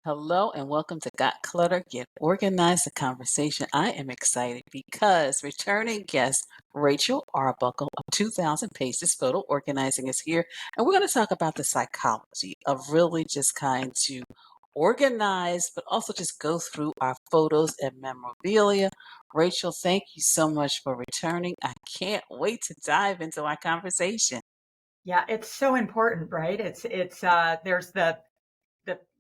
Hello and welcome to Got Clutter, Get Organized, the conversation. I am excited because returning guest Rachel Arbuckle of 2000 Paces Photo Organizing is here, and we're going to talk about the psychology of really just kind to organize, but also just go through our photos and memorabilia. Rachel, thank you so much for returning. I can't wait to dive into our conversation. Yeah, it's so important, right? It's there's the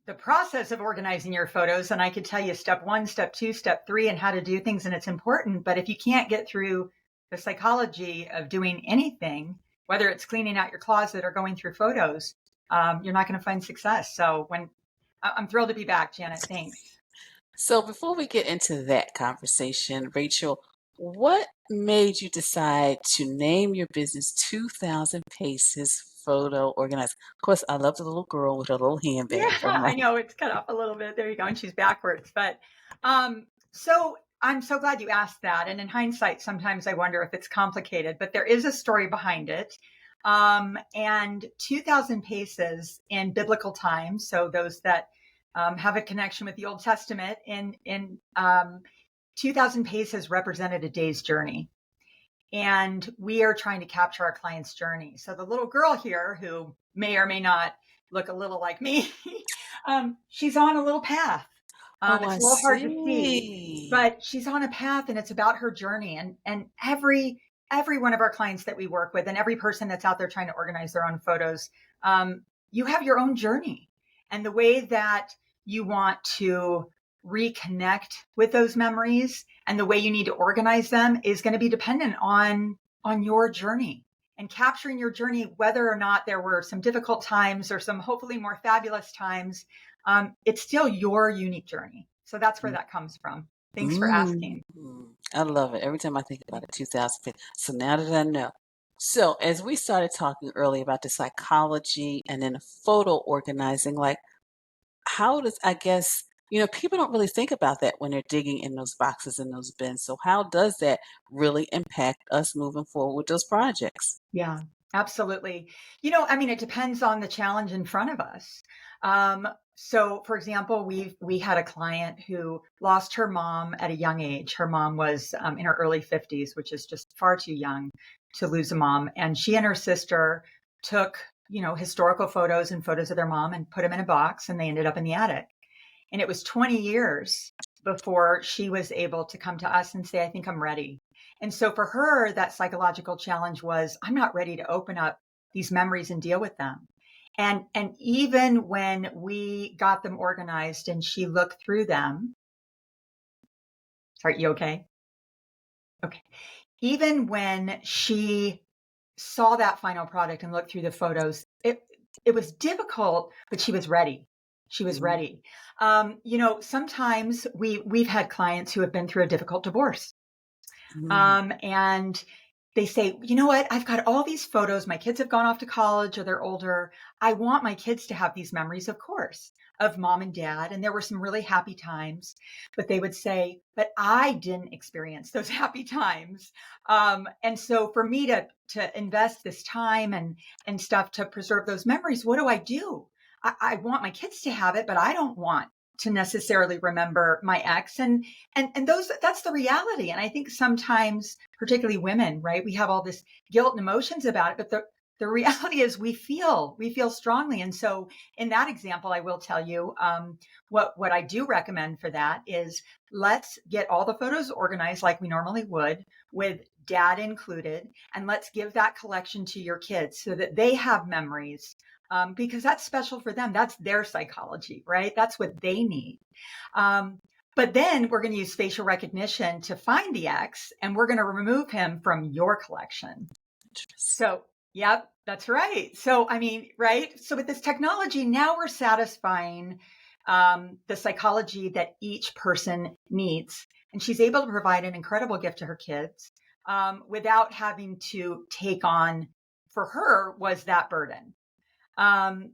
the process of organizing your photos, and I could tell you step 1, step 2, step 3 and how to do things, and it's important, but if you can't get through the psychology of doing anything, whether it's cleaning out your closet or going through photos, you're not going to find success. So I'm thrilled to be back, Janet. Thanks. So before we get into that conversation, Rachel, what made you decide to name your business 2000 Paces Photo Organizer? Of course, I love the little girl with her little Yeah, handbag from I know it's cut off a little bit. There you go. And she's backwards. But so I'm so glad you asked that. And in hindsight, sometimes I wonder if it's complicated, but there is a story behind it. And 2000 paces in biblical times, so those that have a connection with the Old Testament, in 2000 paces represented a day's journey. And we are trying to capture our client's journey. So the little girl here, who may or may not look a little like me, she's on a little path. Oh, It's I a little hard to see, see. but she's on a path, and it's about her journey. And every one of our clients that we work with, and every person that's out there trying to organize their own photos, you have your own journey, and the way that you want to reconnect with those memories and the way you need to organize them is going to be dependent on your journey and capturing your journey, whether or not there were some difficult times or some hopefully more fabulous times. It's still your unique journey. So that's where that comes from. Thanks for Mm, asking. I love it. Every time I think about it, 2000. So now that I know. So as we started talking earlier about the psychology and then the photo organizing, like how does I guess, people don't really think about that when they're digging in those boxes and those bins. So how does that really impact us moving forward with those projects? Yeah, absolutely. I mean, it depends on the challenge in front of us. So, for example, we had a client who lost her mom at a young age. Her mom was in her early 50s, which is just far too young to lose a mom. And she and her sister took, historical photos and photos of their mom and put them in a box, and they ended up in the attic. And it was 20 years before she was able to come to us and say, I think I'm ready. And so for her, that psychological challenge was, I'm not ready to open up these memories and deal with them. And even when we got them organized and she looked through them, sorry, you okay? Okay. Even when she saw that final product and looked through the photos, it was difficult, but she was ready. She was Mhm. ready. Sometimes we've had clients who have been through a difficult divorce, Mhm. and they say, you know what? I've got all these photos. My kids have gone off to college or they're older. I want my kids to have these memories, of course, of mom and dad. And there were some really happy times, but they would say, but I didn't experience those happy times. And so for me to invest this time and stuff to preserve those memories, what do I do? I want my kids to have it, but I don't want to necessarily remember my ex. And that's the reality. And I think sometimes, particularly women, right, we have all this guilt and emotions about it, but the reality is we feel strongly. And so in that example, I will tell you, what I do recommend for that is, let's get all the photos organized like we normally would, with dad included, and let's give that collection to your kids so that they have memories, because that's special for them. That's their psychology, right? That's what they need. Um, but then we're going to use facial recognition to find the X, and we're going to remove him from your collection. Interesting. So, yep, that's right. So, I mean, right. So with this technology, now we're satisfying the psychology that each person needs. And she's able to provide an incredible gift to her kids, without having to take on, for her, was that burden. Um,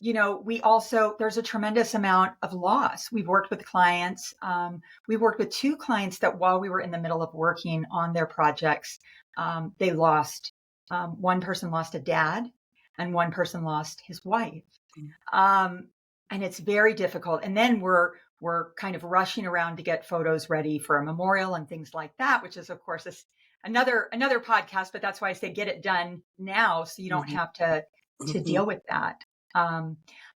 we also, there's a tremendous amount of loss. We've worked with clients. We worked with two clients that while we were in the middle of working on their projects, they lost, one person lost a dad and one person lost his wife. Mm. Um, And it's very difficult. And then we're kind of rushing around to get photos ready for a memorial and things like that, which is of course another podcast. But that's why I say get it done now, so you don't Mhm. have to Mhm. deal with that. Um,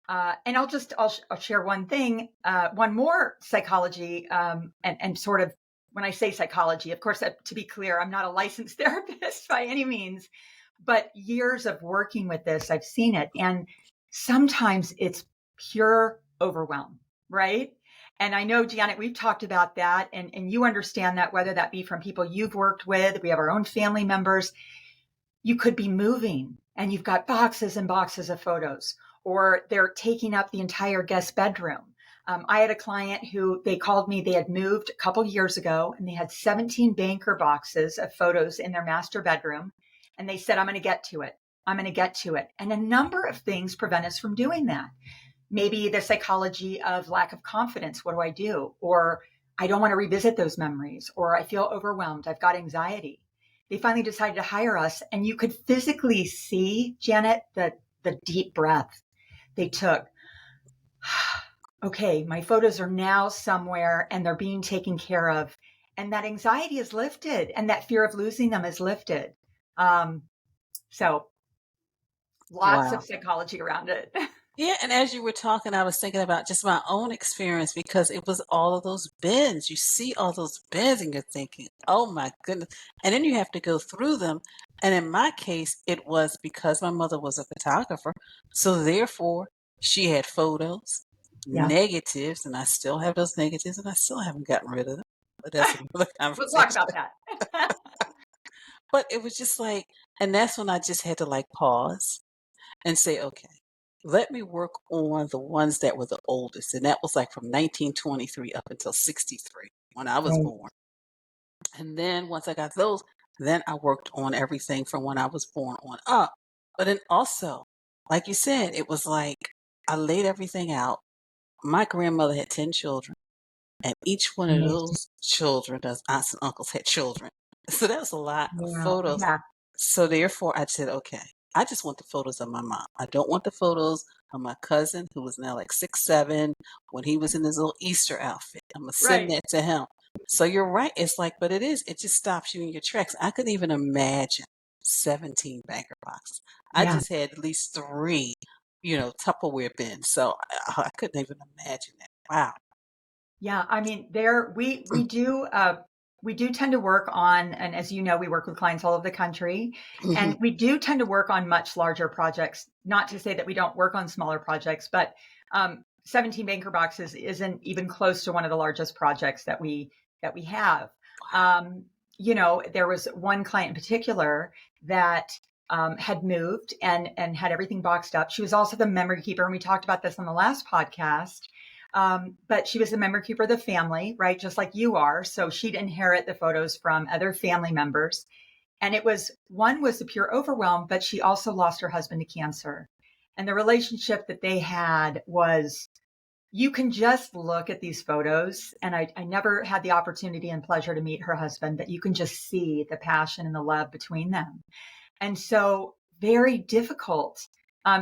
and I'll share one thing, one more psychology, and sort of when I say psychology, of course, to be clear, I'm not a licensed therapist by any means, but years of working with this, I've seen it, and sometimes it's pure overwhelm, right? And I know, Janet, we've talked about that, and you understand that, whether that be from people you've worked with, we have our own family members. You could be moving and you've got boxes and boxes of photos, or they're taking up the entire guest bedroom. I had a client who they called me, they had moved a couple years ago and they had 17 banker boxes of photos in their master bedroom. And they said, I'm going to get to it. I'm going to get to it. And a number of things prevent us from doing that. Maybe the psychology of lack of confidence. What do I do? Or I don't want to revisit those memories, or I feel overwhelmed. I've got anxiety. They finally decided to hire us, and you could physically see, Janet, the deep breath they took. Okay, my photos are now somewhere and they're being taken care of. And that anxiety is lifted and that fear of losing them is lifted. Um, so lots of Wow. psychology around it. Yeah, and as you were talking, I was thinking about just my own experience because it was all of those bins. You see all those bins and you're thinking, oh my goodness. And then you have to go through them. And in my case, it was because my mother was a photographer. So therefore, she had photos, Yeah. negatives, and I still have those negatives and I still haven't gotten rid of them. But that's another We'll talk conversation. about that. But it was just like, and that's when I just had to like pause and say, okay, let me work on the ones that were the oldest. And that was like from 1923 up until 63 when I was Right. born. And then once I got those, then I worked on everything from when I was born on up. But then also, like you said, it was like I laid everything out. My grandmother had 10 children, and each one of Amazing. those children, those aunts and uncles, had children. So that was a lot of Yeah. photos. Yeah. So therefore, I said, okay, I just want the photos of my mom. I don't want the photos of my cousin who was now like 6'7" when he was in his little Easter outfit. I'm gonna send Right. that to him. So you're right. It's like, but it just stops you in your tracks. I couldn't even imagine 17 banker boxes. I Yeah. just had at least three, Tupperware bins. So I couldn't even imagine that. Wow. Yeah, I mean, there we do tend to work on, and as you know, we work with clients all over the country, Mhm. and we do tend to work on much larger projects. Not to say that we don't work on smaller projects, but 17 banker boxes isn't even close to one of the largest projects that we have. Um, there was one client in particular that had moved and had everything boxed up. She was also the memory keeper, and we talked about this on the last podcast, but she was the memory keeper of the family, right? Just like you are. So she'd inherit the photos from other family members. And one was the pure overwhelm, but she also lost her husband to cancer. And the relationship that they had was, you can just look at these photos. And I never had the opportunity and pleasure to meet her husband, but you can just see the passion and the love between them. And so, very difficult,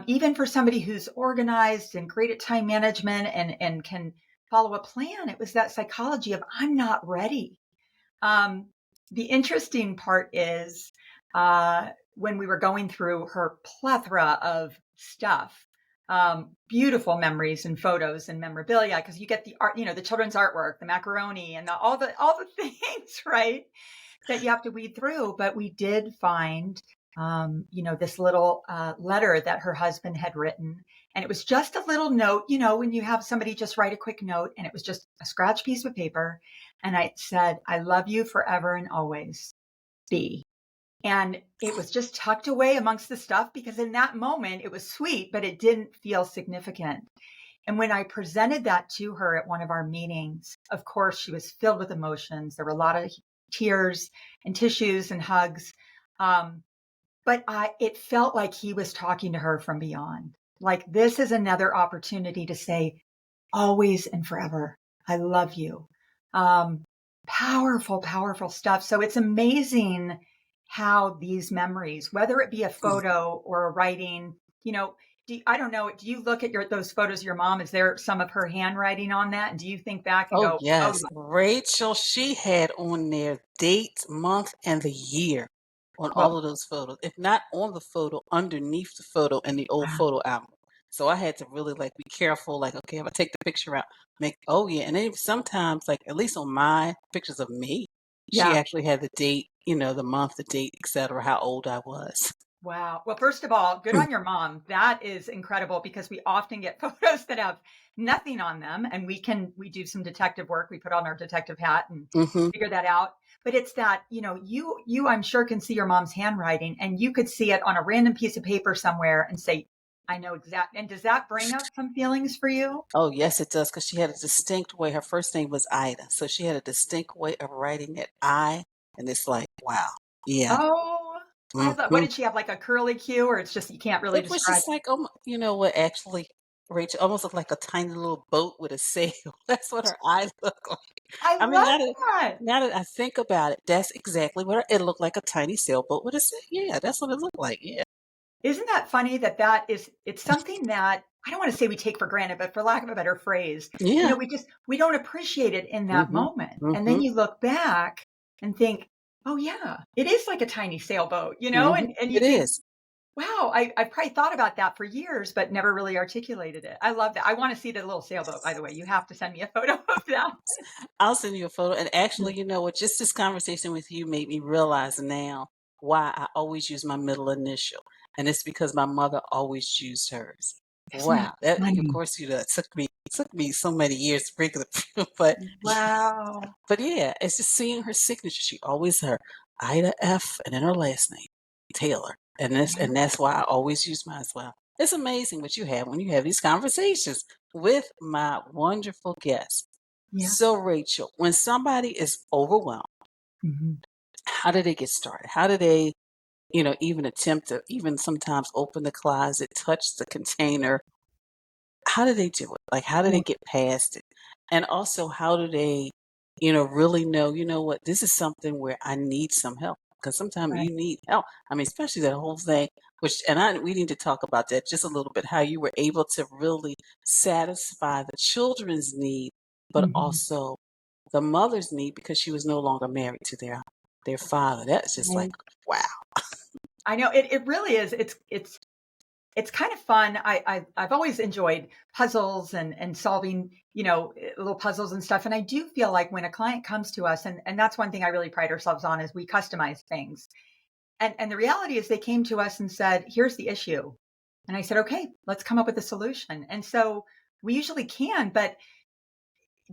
even for somebody who's organized and great at time management and can follow a plan. It was that psychology of, I'm not ready. Um, the interesting part is, when we were going through her plethora of stuff, beautiful memories and photos and memorabilia, because you get the art, the children's artwork, the macaroni, and all the things, right? That you have to weed through. But we did find, this little letter that her husband had written. And it was just a little note, when you have somebody just write a quick note, and it was just a scratch piece of paper. And I said, I love you forever and always, B. And it was just tucked away amongst the stuff, because in that moment it was sweet, but it didn't feel significant. And when I presented that to her at one of our meetings, of course, she was filled with emotions. There were a lot of tears and tissues and hugs. But it felt like he was talking to her from beyond. Like, this is another opportunity to say, always and forever, I love you. Um, Powerful, powerful stuff. So it's amazing how these memories, whether it be a photo or a writing, you know, I don't know, do you look at those photos of your mom? Is there some of her handwriting on that? And do you think back and Oh, go, oh, yes. Rachel, she had on there date, month, and the year on well, all of those photos. If not on the photo, underneath the photo in the old wow. photo album. So I had to really like be careful, like, okay, if I take the picture out, make oh yeah. And then sometimes, like at least on my pictures of me, she Yeah. actually had the date, the month, the date, etc., how old I was. Wow. Well, first of all, good on your mom. That is incredible because we often get photos that have nothing on them, and we do some detective work. We put on our detective hat and Hmm. figure that out. But it's that, you I'm sure can see your mom's handwriting, and you could see it on a random piece of paper somewhere and say, I know exact. And does that bring up some feelings for you? Oh, yes, it does, because she had a distinct way. Her first name was Ida, so she had a distinct way of writing it. And it's like, wow, yeah. Oh, I love, what Hmm. did she have, like a curly Q, or it's just you can't really It was describe? just like, you know what? Actually, Rachel almost looked like a tiny little boat with a sail. That's what her eyes look like. I I mean, love that. now that I think about it, that's exactly what it looked like, a tiny sailboat with a sail. Yeah, that's what it looked like. Yeah, Isn't that funny that it's something that I don't want to say we take for granted, but for lack of a better phrase, yeah. we don't appreciate it in that Hmm. moment. And then Hmm. you look back and think, oh yeah, it is like a tiny sailboat, Hmm. and you It think, is. wow, I probably thought about that for years, but never really articulated it. I love that. I want to see the little sailboat, by the way. You have to send me a photo of that. I'll send you a photo. And actually, you know what? Just this conversation with you made me realize now why I always use my middle initial. And it's because my mother always used hers. Isn't that Wow. That, of funny? course, it took me so many years to break it, but Wow. yeah, it's just seeing her signature. She always her Ida F and then her last name, Taylor. And that's why I always use mine as well. It's amazing what you have when you have these conversations with my wonderful guests. Yeah. So, Rachel, when somebody is overwhelmed, Mhm. how do they get started? How do they, even attempt to even sometimes open the closet, touch the container? How do they do it? Like, how do they Yeah. get past it? And also, how do they, really know, you know what, this is something where I need some help? Because sometimes Right. you need help. I mean, especially that whole thing, we need to talk about that just a little bit, how you were able to really satisfy the children's need, but Mhm. also the mother's need because she was no longer married to their father. That's just like, Right. wow. I know it really is. It's kind of fun. I've always enjoyed puzzles and solving, little puzzles and stuff. And I do feel like when a client comes to us, and that's one thing I really pride ourselves on, is we customize things. And the reality is they came to us and said, here's the issue. And I said, okay, let's come up with a solution. And so we usually can, but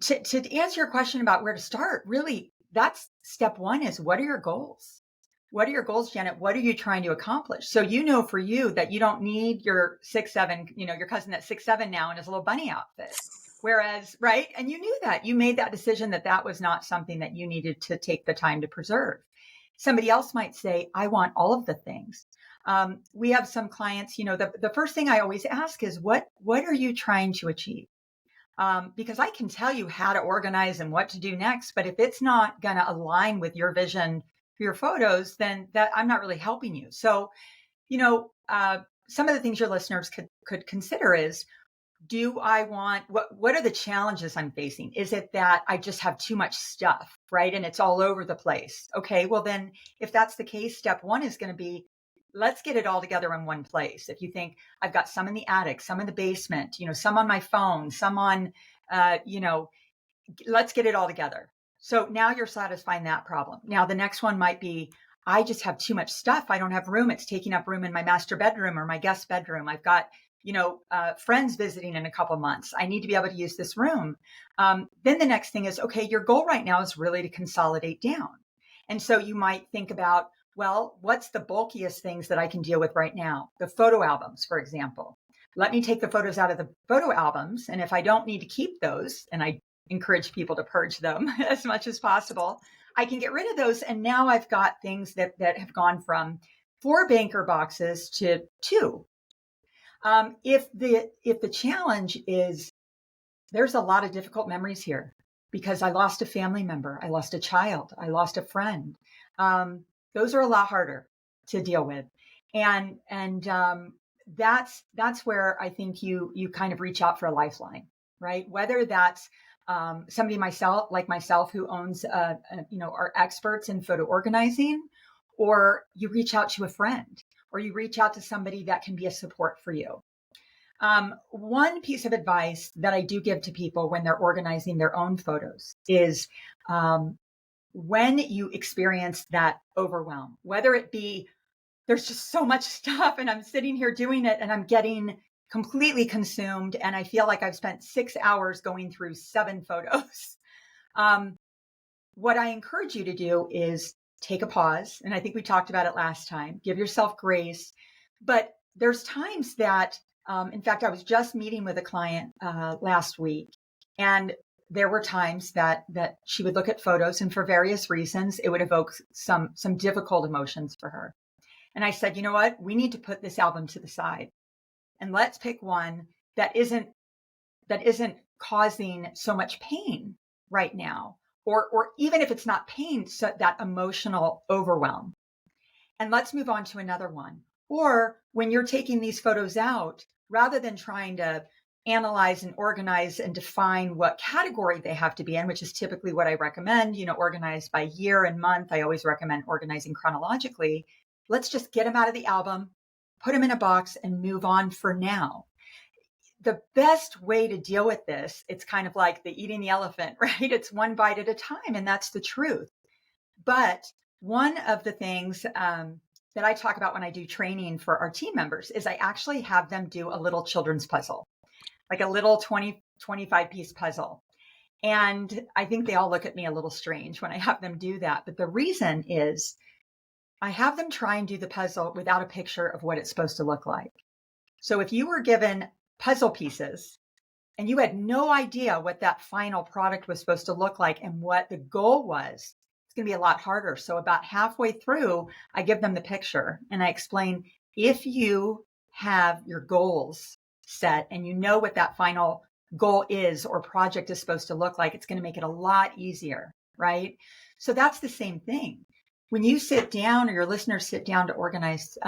to answer your question about where to start, really, that's step one, is what are your goals? What are your goals, Janet? What are you trying to accomplish? So for you that you don't need your 6'7", your cousin that's 6'7" now in his little bunny outfit. Whereas, right? And you knew that. You made that decision that that was not something that you needed to take the time to preserve. Somebody else might say, I want all of the things. We have some clients, the first thing I always ask is, what are you trying to achieve? Because I can tell you how to organize and what to do next, but if it's not going to align with your vision for your photos, then that I'm not really helping you. So, some of the things your listeners could consider is, do I want, what are the challenges I'm facing? Is it that I just have too much stuff, right? And it's all over the place. Okay, well then, if that's the case, step one is going to be, let's get it all together in one place. If you think I've got some in the attic, some in the basement, some on my phone, some on, uh, you know, let's get it all together. So now you're satisfying that problem. Now the next one might be, I just have too much stuff. I don't have room. It's taking up room in my master bedroom or my guest bedroom. I've got, friends visiting in a couple months. I need to be able to use this room. Then the next thing is, okay, your goal right now is really to consolidate down. And so you might think about, well, what's the bulkiest things that I can deal with right now? The photo albums, for example. Let me take the photos out of the photo albums. And if I don't need to keep those, and I encourage people to purge them as much as possible, I can get rid of those. And now I've got things that have gone from 4 banker boxes to 2. If the challenge is, there's a lot of difficult memories here because I lost a family member, I lost a child, I lost a friend. Those are a lot harder to deal with, and that's where I think you kind of reach out for a lifeline, right? Whether that's somebody myself who owns are experts in photo organizing, or you reach out to a friend, or you reach out to somebody that can be a support for you. One piece of advice that I do give to people when they're organizing their own photos is when you experience that overwhelm, whether it be there's just so much stuff and I'm sitting here doing it and I'm getting completely consumed and I feel like I've spent 6 hours going through 7 photos. What I encourage you to do is take a pause. And I think we talked about it last time. Give yourself grace. But there's times that, in fact, I was just meeting with a client last week, and there were times that she would look at photos, and for various reasons, it would evoke some difficult emotions for her. And I said, you know what? We need to put this album to the side, and let's pick one that isn't causing so much pain right now, or even if it's not pain, so that emotional overwhelm. And let's move on to another one. Or when you're taking these photos out, rather than trying to analyze and organize and define what category they have to be in, which is typically what I recommend, organized by year and month. I always recommend organizing chronologically. Let's just get them out of the album, put them in a box, and move on for now. The best way to deal with this, it's kind of like the eating the elephant, right? It's one bite at a time, and that's the truth. But one of the things that I talk about when I do training for our team members is I actually have them do a little children's puzzle, like a little 25 piece puzzle. And I think they all look at me a little strange when I have them do that. But the reason is I have them try and do the puzzle without a picture of what it's supposed to look like. So if you were given puzzle pieces and you had no idea what that final product was supposed to look like and what the goal was, it's going to be a lot harder. So about halfway through, I give them the picture and I explain, if you have your goals set and you know what that final goal is or project is supposed to look like, it's going to make it a lot easier, right? So that's the same thing. When you sit down or your listeners sit down to organize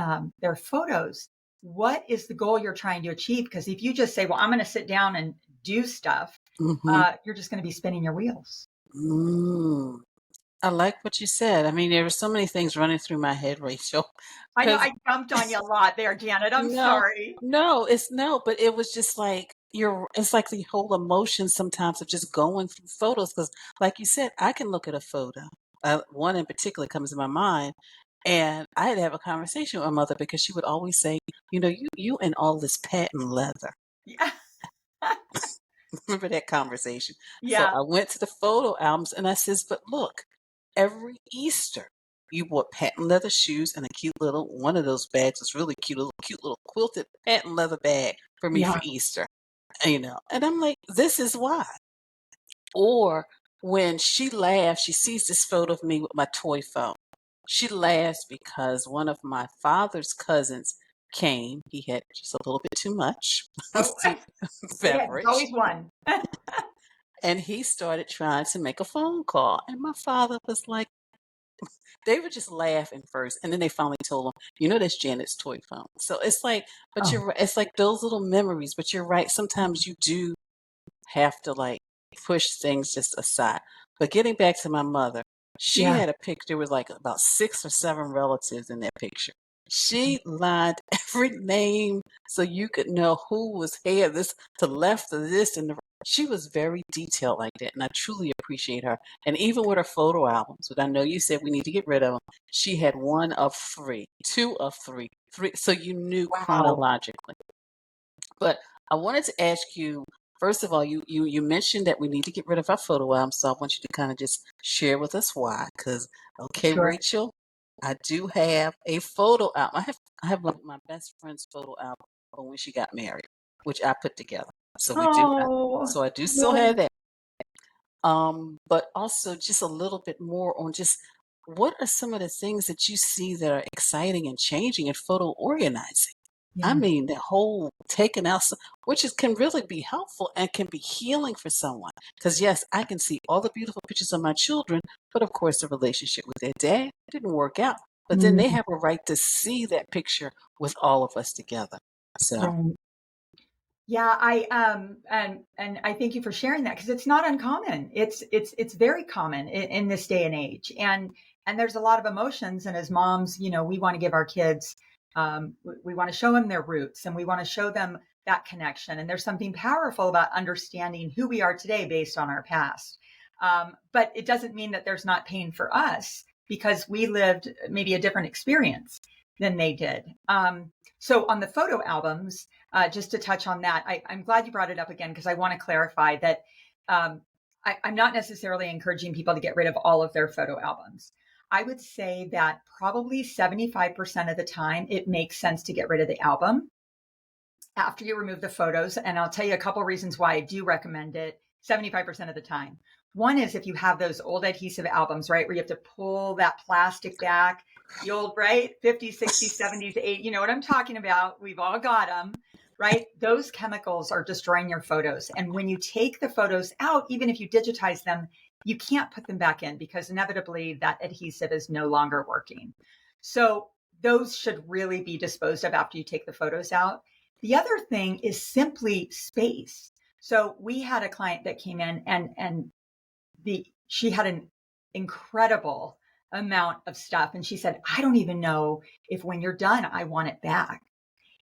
their photos, what is the goal you're trying to achieve? Because if you just say, well, I'm going to sit down and do stuff, you're just going to be spinning your wheels. I like what you said. I mean, there were so many things running through my head, Rachel. I know I jumped on you a lot there, Janet. I'm sorry. But it was just like it's like the whole emotion sometimes of just going through photos. Because like you said, I can look at a photo. One in particular comes to my mind. And I had to have a conversation with my mother because she would always say, you and all this patent leather. Yeah. Remember that conversation? So Yeah. I went to the photo albums and I says, but look, every Easter you bought patent leather shoes and a cute little one of those bags was really cute little quilted patent leather bag for me for Yeah. Easter. And I'm like, this is why. Or when she laughs, she sees this photo of me with my toy phone. She laughs because one of my father's cousins came. He had just a little bit too much Oh, yeah. There's beverage. always one. And he started trying to make a phone call. And my father was like, they were just laughing first. And then they finally told him, that's Janet's toy phone. So it's like, but Oh, you're right. It's like those little memories, but you're right. Sometimes you do have to like push things just aside. But getting back to my mother, she yeah. had a picture. There was like about 6 or 7 relatives in that picture. She lined every name so you could know who was here, this to left of this and the. She was very detailed like that, and I truly appreciate her. And even with her photo albums, which I know you said we need to get rid of them, she had 1 of 3, 2 of 3, 3, so you knew Wow. chronologically. But I wanted to ask you, first of all, you mentioned that we need to get rid of our photo album, so I want you to kind of just share with us why. Because, okay, Sure. Rachel, I do have a photo album. I have like my best friend's photo album from when she got married, which I put together. So we do. Oh, So I do still really? have that. But also just a little bit more on just what are some of the things that you see that are exciting and changing in photo organizing? I Yeah. mean, the whole taking out, which can really be helpful and can be healing for someone. Because yes, I can see all the beautiful pictures of my children, but of course, the relationship with their dad didn't work out. But then they Mm, have a right to see that picture with all of us together. So, Right. Yeah, and I thank you for sharing that because it's not uncommon. It's very common in this day and age, and there's a lot of emotions. And as moms, we want to give our kids, we want to show them their roots, and we want to show them that connection. And there's something powerful about understanding who we are today based on our past. But it doesn't mean that there's not pain for us because we lived maybe a different experience than they did. So on the photo albums, just to touch on that, I'm glad you brought it up again because I want to clarify that I'm not necessarily encouraging people to get rid of all of their photo albums. I would say that probably 75% of the time it makes sense to get rid of the album after you remove the photos. And I'll tell you a couple reasons why I do recommend it 75% of the time. One is if you have those old adhesive albums, right, where you have to pull that plastic back, the old, right, 50s, 60s, 70s, 80s, you know what I'm talking about. We've all got them, right? Those chemicals are destroying your photos. And when you take the photos out, even if you digitize them, you can't put them back in because inevitably that adhesive is no longer working. So those should really be disposed of after you take the photos out. The other thing is simply space. So we had a client that came in and she had an incredible amount of stuff. And she said, I don't even know if when you're done, I want it back.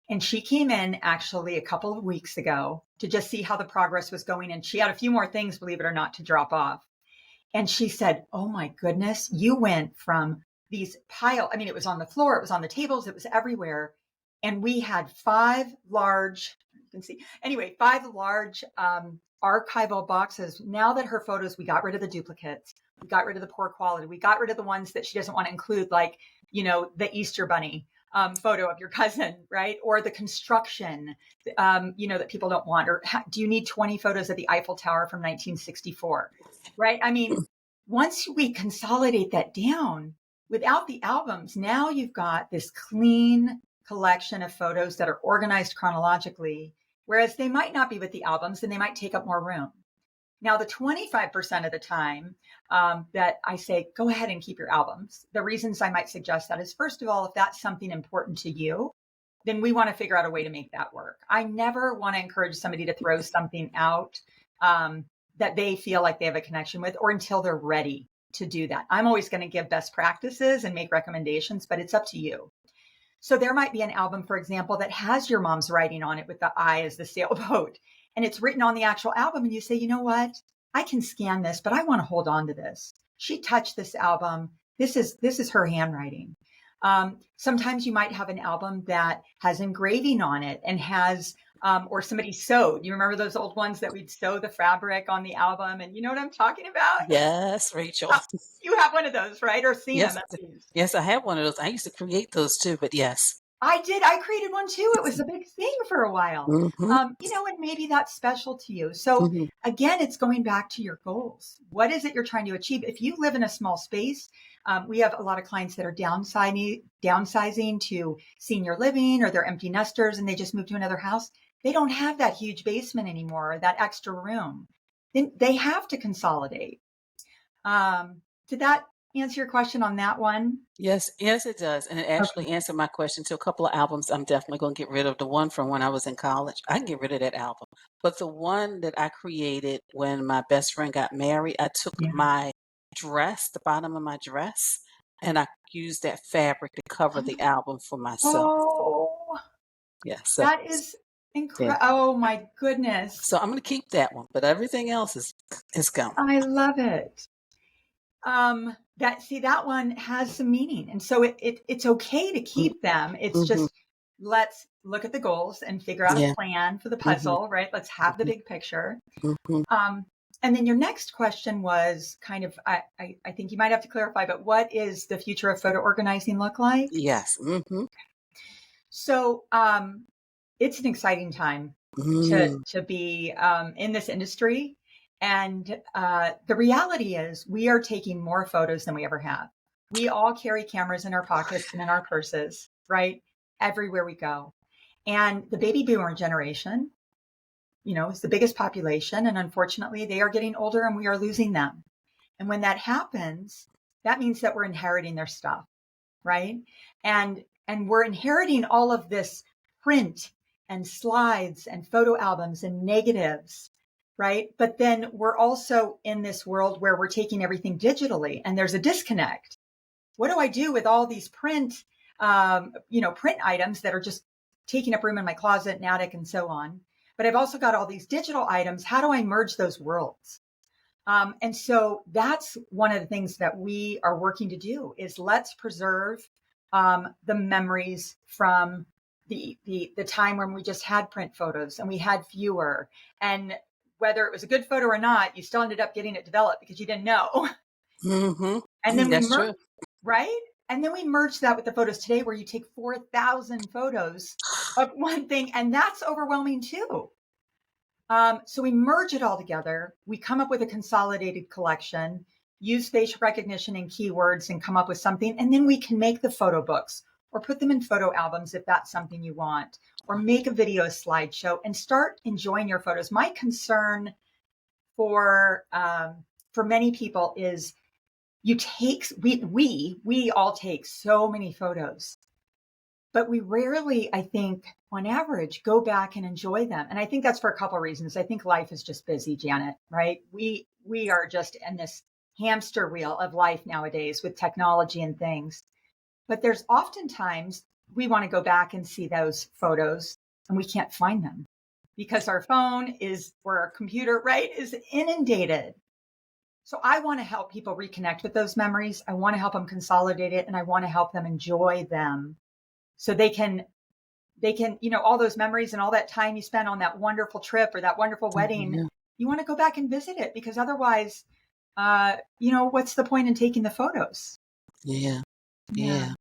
And she came in actually a couple of weeks ago to just see how the progress was going. And she had a few more things, believe it or not, to drop off. And she said, oh my goodness, you went from these pile. I mean, it was on the floor, it was on the tables, it was everywhere. And we had five large, you can see, anyway, five large archival boxes. Now that her photos, we got rid of the duplicates, we got rid of the poor quality, we got rid of the ones that she doesn't want to include, like, the Easter bunny photo of your cousin, right? Or the construction, that people don't want. Or do you need 20 photos of the Eiffel Tower from 1964? Right? I mean, once we consolidate that down without the albums, now you've got this clean collection of photos that are organized chronologically, whereas they might not be with the albums and they might take up more room. Now, the 25% of the time that I say, go ahead and keep your albums, the reasons I might suggest that is, first of all, if that's something important to you, then we want to figure out a way to make that work. I never want to encourage somebody to throw something out that they feel like they have a connection with or until they're ready to do that. I'm always going to give best practices and make recommendations, but it's up to you. So there might be an album, for example, that has your mom's writing on it with the I as the sailboat, and it's written on the actual album. And you say, you know what? I can scan this, but I want to hold on to this. She touched this album. This is her handwriting. Sometimes you might have an album that has engraving on it and has, or somebody sewed. You remember those old ones that we'd sew the fabric on the album? And you know what I'm talking about? yes, Rachel. You have one of those, right? Or seen them Yes, at least. yes, I have one of those. I used to create those too, but yes. I did. I created one too. It was a big thing for a while. Mm-hmm, And maybe that's special to you. So mm-hmm. again, it's going back to your goals. What is it you're trying to achieve? If you live in a small space, we have a lot of clients that are downsizing to senior living, or they're empty nesters and they just moved to another house. They don't have that huge basement anymore, or that extra room. Then they have to consolidate. Did that answer your question on that one? Yes, yes, it does. And it Okay. actually answered my question to a couple of albums. I'm definitely going to get rid of the one from when I was in college. I can get rid of that album. But the one that I created when my best friend got married, I took Yeah. my dress, the bottom of my dress, and I used that fabric to cover the album for myself. Oh, Yeah, so that is yeah. incredible. Oh my goodness. So I'm going to keep that one, but everything else is gone. I love it. That one has some meaning. And so it's okay to keep them. It's Mm-hmm. just, let's look at the goals and figure out a Yeah. plan for the Mm-hmm. puzzle, right? Let's have the big picture. Mm-hmm. Um, and then your next question was kind of, I think you might have to clarify, but what is the future of photo organizing look like? Yes. Mm-hmm. So, it's an exciting time Mm. to be in this industry. And the reality is, we are taking more photos than we ever have. We all carry cameras in our pockets and in our purses, right? Everywhere we go. And the baby boomer generation, is the biggest population. And unfortunately, they are getting older and we are losing them. And when that happens, that means that we're inheriting their stuff, right? And we're inheriting all of this print and slides and photo albums and negatives, right? But then we're also in this world where we're taking everything digitally, and there's a disconnect. What do I do with all these print items that are just taking up room in my closet and attic and so on? But I've also got all these digital items. How do I merge those worlds? And so that's one of the things that we are working to do is let's preserve the memories from the time when we just had print photos and we had fewer. And whether it was a good photo or not, you still ended up getting it developed because you didn't know. And then we That's true. right? And then we merge that with the photos today where you take 4,000 photos of one thing, and that's overwhelming too. So we merge it all together. We come up with a consolidated collection, use facial recognition and keywords and come up with something. And then we can make the photo books or put them in photo albums if that's something you want, or make a video slideshow and start enjoying your photos. My concern for many people is we all take so many photos, but we rarely, I think, on average, go back and enjoy them. And I think that's for a couple of reasons. I think life is just busy, Janet, right? We are just in this hamster wheel of life nowadays with technology and things. But there's oftentimes we want to go back and see those photos and we can't find them because our phone is, or our computer, right, is inundated. So I want to help people reconnect with those memories. I want to help them consolidate it, and I want to help them enjoy them so they can, all those memories and all that time you spent on that wonderful trip or that wonderful wedding, Yeah. you want to go back and visit it because otherwise, what's the point in taking the photos? Yeah. Yeah. Yeah.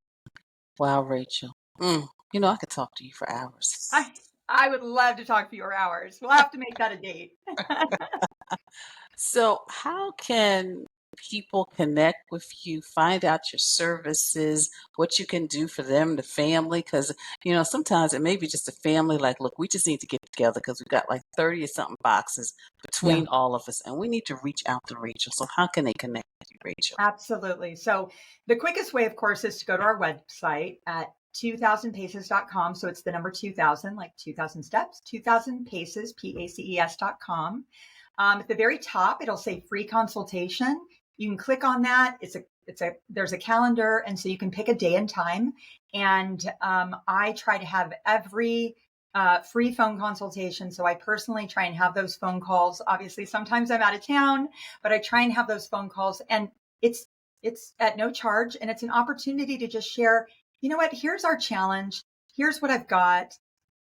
Wow, Rachel. I could talk to you for hours. I would love to talk for your hours. We'll have to make that a date. So, how can people connect with you, find out your services, what you can do for them, the family? Because, sometimes it may be just a family like, look, we just need to get together because we've got like 30 or something boxes Yeah. between all of us, and we need to reach out to Rachel. So, how can they connect with you, Rachel? Absolutely. So the quickest way, of course, is to go to our website at 2000paces.com. So it's the number 2000, like 2000 steps, 2000paces, PACES.com. At the very top, it'll say free consultation. You can click on that. There's a calendar. And so you can pick a day and time. And I try to have every free phone consultation. So I personally try and have those phone calls. Obviously, sometimes I'm out of town, but I try and have those phone calls. And it's at no charge, and it's an opportunity to just share, you know what, here's our challenge, here's what I've got,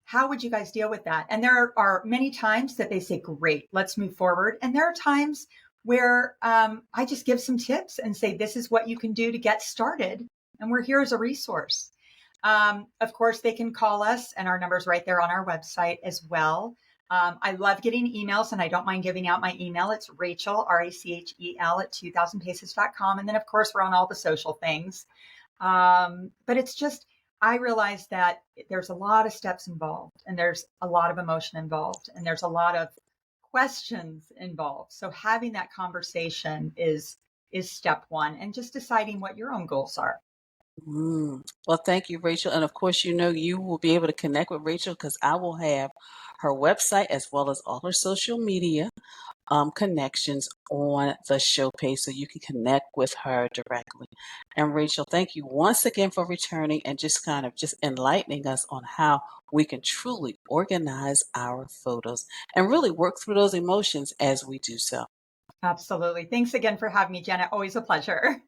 how would you guys deal with that? And there are many times that they say, great, let's move forward. And there are times where I just give some tips and say, this is what you can do to get started, and we're here as a resource. Of course, they can call us, and our number's right there on our website as well. I love getting emails, and I don't mind giving out my email. It's Rachel, Rachel, at 2000paces.com. And then, of course, we're on all the social things. But it's just, I realize that there's a lot of steps involved, and there's a lot of emotion involved, and there's a lot of questions involved. So having that conversation is step one, and just deciding what your own goals are. Well, thank you, Rachel. And of course, you will be able to connect with Rachel because I will have her website as well as all her social media connections on the show page so you can connect with her directly. And Rachel, thank you once again for returning and just kind of just enlightening us on how we can truly organize our photos and really work through those emotions as we do so. Absolutely. Thanks again for having me, Janet. Always a pleasure.